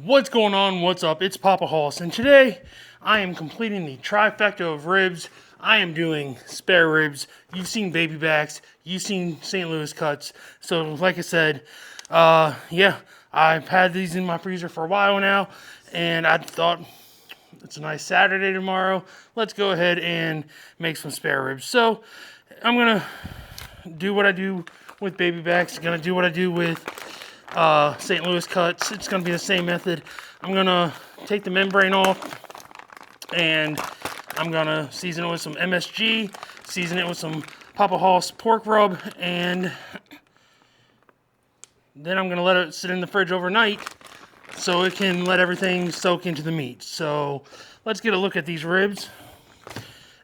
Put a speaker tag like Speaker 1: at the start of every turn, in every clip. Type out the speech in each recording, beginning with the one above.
Speaker 1: What's going on? What's up? It's Papa Hoss, and today I am completing the trifecta of ribs. I am doing spare ribs. You've seen baby backs. You've seen St. Louis cuts. So, like I said, yeah, I've had these in my freezer for a while now, and I thought it's a nice Saturday tomorrow. Let's go ahead and make some spare ribs. So, I'm gonna do what I do with baby backs. I'm gonna do what I do with St. Louis cuts. It's going to be the same method. I'm going to take the membrane off and I'm going to season it with some MSG, season it with some Papa Hoss pork rub, and then I'm going to let it sit in the fridge overnight so it can let everything soak into the meat. So let's get a look at these ribs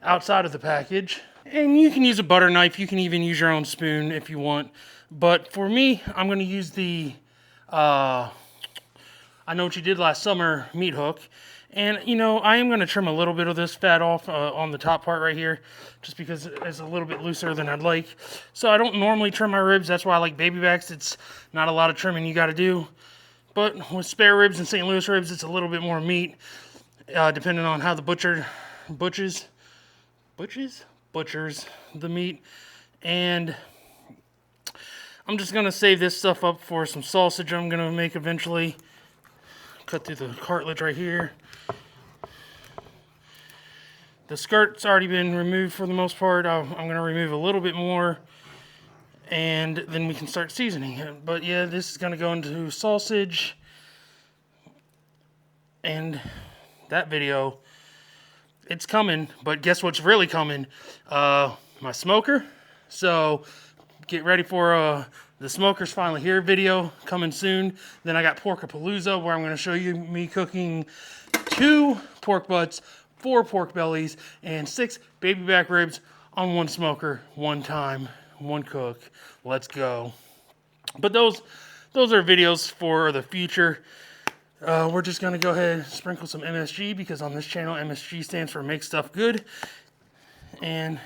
Speaker 1: outside of the package. And you can use a butter knife. You can even use your own spoon if you want. But for me, I'm going to use the, I know what you did last summer, meat hook. And, you know, I am going to trim a little bit of this fat off on the top part right here, just because it's a little bit looser than I'd like. So I don't normally trim my ribs. That's why I like baby backs. It's not a lot of trimming you got to do. But with spare ribs and St. Louis ribs, it's a little bit more meat, depending on how the butchers the meat. And I'm just gonna save this stuff up for some sausage I'm gonna make eventually. Cut through the cartilage right here. The skirt's already been removed for the most part. I'm gonna remove a little bit more, and then we can start seasoning it. But yeah, this is gonna go into sausage, and that video, it's coming. But guess what's really coming? My smoker. So get ready for the smoker's finally here video coming soon. Then I got Porkapalooza, where I'm going to show you me cooking 2 pork butts, 4 pork bellies, and 6 baby back ribs on one smoker, one time, one cook. Let's go. But those are videos for the future. We're just going to go ahead and sprinkle some MSG, because on this channel, MSG stands for Make Stuff Good. And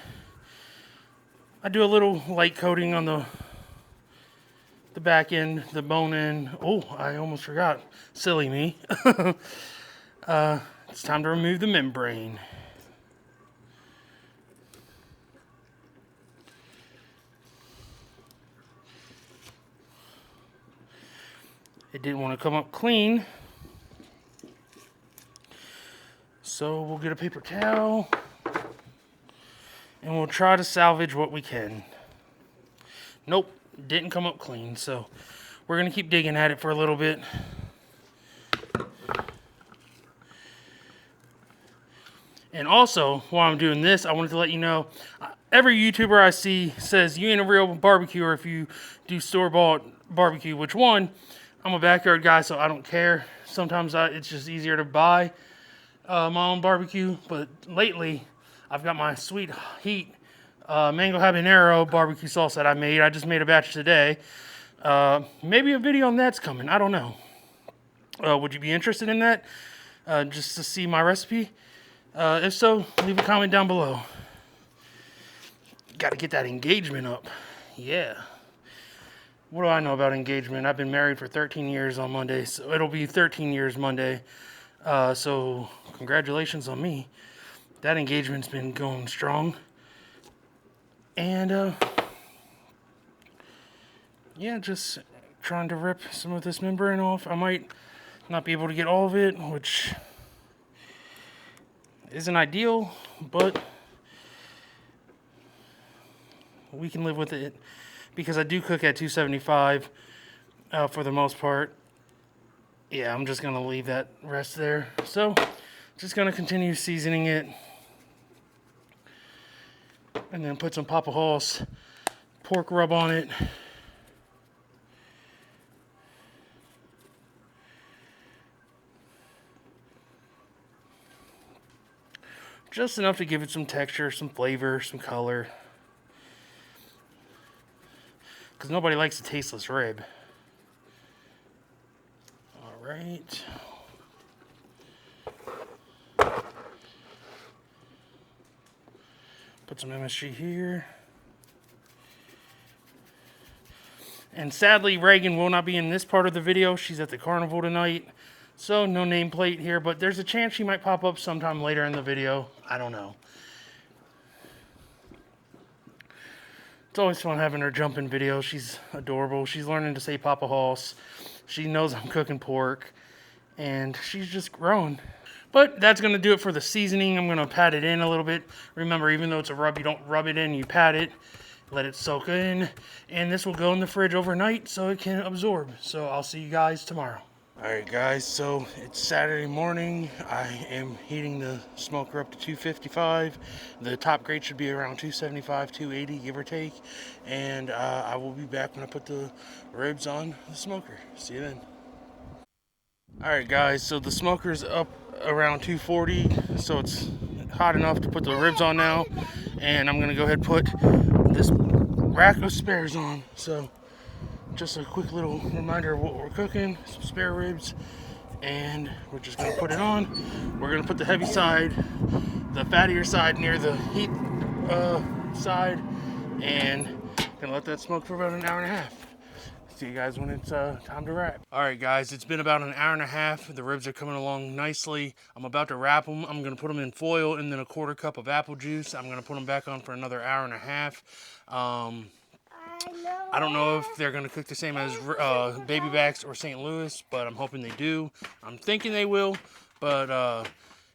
Speaker 1: I do a little light coating on the back end, the bone end. Oh, I almost forgot. Silly me. It's time to remove the membrane. It didn't want to come up clean. So we'll get a paper towel and we'll try to salvage what we can. Nope, didn't come up clean, so we're gonna keep digging at it for a little bit. And also, while I'm doing this, I wanted to let you know, every YouTuber I see says you ain't a real barbecuer if you do store-bought barbecue. Which one? I'm a backyard guy, so I don't care. Sometimes it's just easier to buy my own barbecue. But lately, I've got my Sweet Heat mango habanero barbecue sauce that I made. I just made a batch today. Maybe a video on that's coming. I don't know. Would you be interested in that? Just to see my recipe? If so, leave a comment down below. Got to get that engagement up. Yeah. What do I know about engagement? I've been married for 13 years on Monday, so it'll be 13 years Monday. So congratulations on me. That engagement's been going strong. And yeah, just trying to rip some of this membrane off. I might not be able to get all of it, which isn't ideal, but we can live with it, because I do cook at 275 for the most part. Yeah, I'm just gonna leave that rest there. So just gonna continue seasoning it, and then put some Papa Hoss pork rub on it. Just enough to give it some texture, some flavor, some color. Because nobody likes a tasteless rib. Alright. Put some MSG here. And sadly, Reagan will not be in this part of the video. She's at the carnival tonight. So no nameplate here, but there's a chance she might pop up sometime later in the video. I don't know. It's always fun having her jump in videos. She's adorable. She's learning to say Papa Hoss. She knows I'm cooking pork. And she's just growing. But that's going to do it for the seasoning. I'm going to pat it in a little bit. Remember, even though it's a rub, you don't rub it in. You pat it. Let it soak in. And this will go in the fridge overnight so it can absorb. So I'll see you guys tomorrow. Alright guys, so it's Saturday morning. I am heating the smoker up to 255. The top grade should be around 275, 280, give or take. And I will be back when I put the ribs on the smoker. See you then. Alright guys, so the smoker's up around 240, so it's hot enough to put the ribs on now. And I'm going to go ahead and put this rack of spares on. So just a quick little reminder of what we're cooking, some spare ribs, and we're just going to put it on. We're going to put the heavy side, the fattier side near the heat side, and going to let that smoke for about an hour and a half. See you guys when it's time to wrap. Alright guys, it's been about an hour and a half. The ribs are coming along nicely. I'm about to wrap them. I'm going to put them in foil and then a quarter cup of apple juice. I'm going to put them back on for another hour and a half. I don't know if they're going to cook the same as baby backs or St. Louis, but I'm hoping they do. I'm thinking they will, but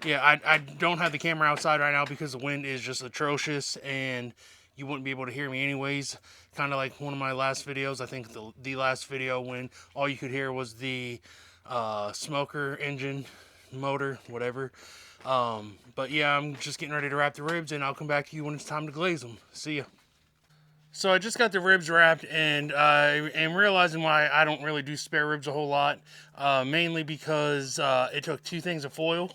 Speaker 1: yeah, I don't have the camera outside right now because the wind is just atrocious and you wouldn't be able to hear me anyways. Kind of like one of my last videos, I think the last video when all you could hear was the smoker, engine, motor, whatever. But yeah, I'm just getting ready to wrap the ribs and I'll come back to you when it's time to glaze them. See ya. So I just got the ribs wrapped, and I am realizing why I don't really do spare ribs a whole lot. Mainly because it took 2 things of foil,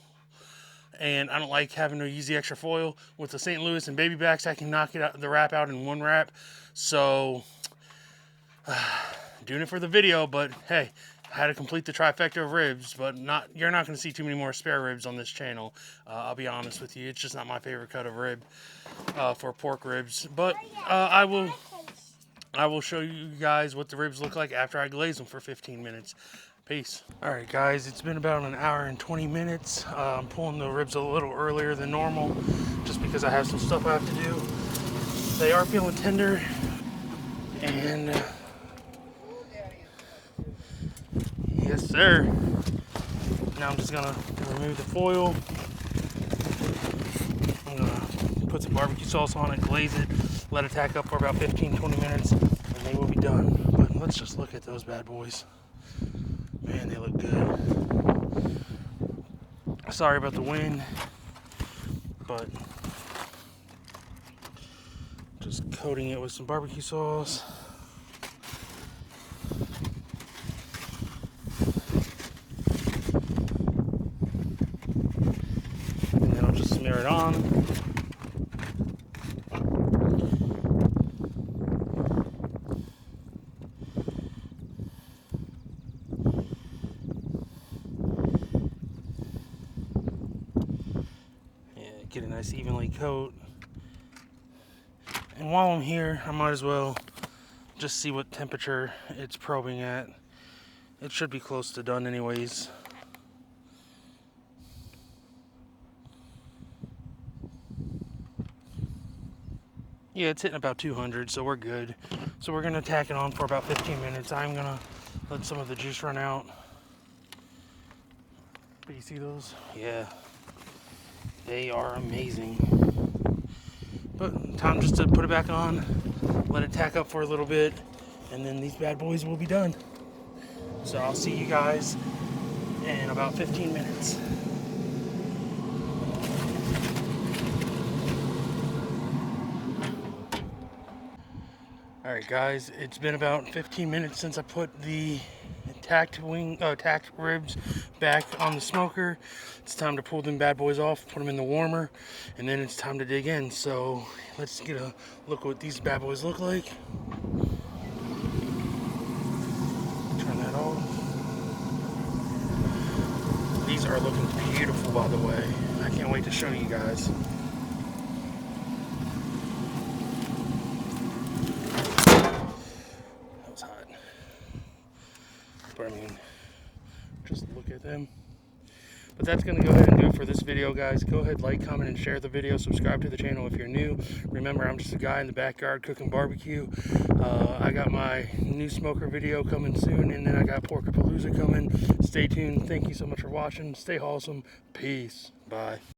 Speaker 1: and I don't like having to use the extra foil. With the St. Louis and baby backs, I can knock the wrap out in 1 wrap. So, doing it for the video, but hey, I had to complete the trifecta of ribs, but you're not going to see too many more spare ribs on this channel. I'll be honest with you, it's just not my favorite cut of rib for pork ribs. But I will show you guys what the ribs look like after I glaze them for 15 minutes. Peace. Alright guys, it's been about an hour and 20 minutes. I'm pulling the ribs a little earlier than normal, just because I have some stuff I have to do. They are feeling tender, and yes sir. Now I'm just gonna remove the foil. I'm gonna put some barbecue sauce on it, glaze it, let it tack up for about 15-20 minutes, and they will be done. But let's just look at those bad boys. Man, they look good. Sorry about the wind, but just coating it with some barbecue sauce. And then I'll just smear it on. Get a nice evenly coat. And while I'm here, I might as well just see what temperature it's probing at. It should be close to done anyways. Yeah, it's hitting about 200, so we're good. So we're gonna tack it on for about 15 minutes. I'm gonna let some of the juice run out. But you see those? Yeah. They are amazing. But time just to put it back on, let it tack up for a little bit, and then these bad boys will be done. So I'll see you guys in about 15 minutes. Alright guys, it's been about 15 minutes since I put the tacked ribs back on the smoker. It's time to pull them bad boys off, put them in the warmer, and then it's time to dig in. So let's get a look at what these bad boys look like. Turn that off. These are looking beautiful, by the way. I can't wait to show you guys. That was hot. But I mean, just look Look at them. But that's going to go ahead and do it for this video, guys. Go ahead, like, comment, and share the video. Subscribe to the channel if you're new. Remember, I'm just a guy in the backyard cooking barbecue. I got my new smoker video coming soon, and then I got Porkapalooza coming. Stay tuned. Thank you so much for watching. Stay wholesome. Peace. Bye.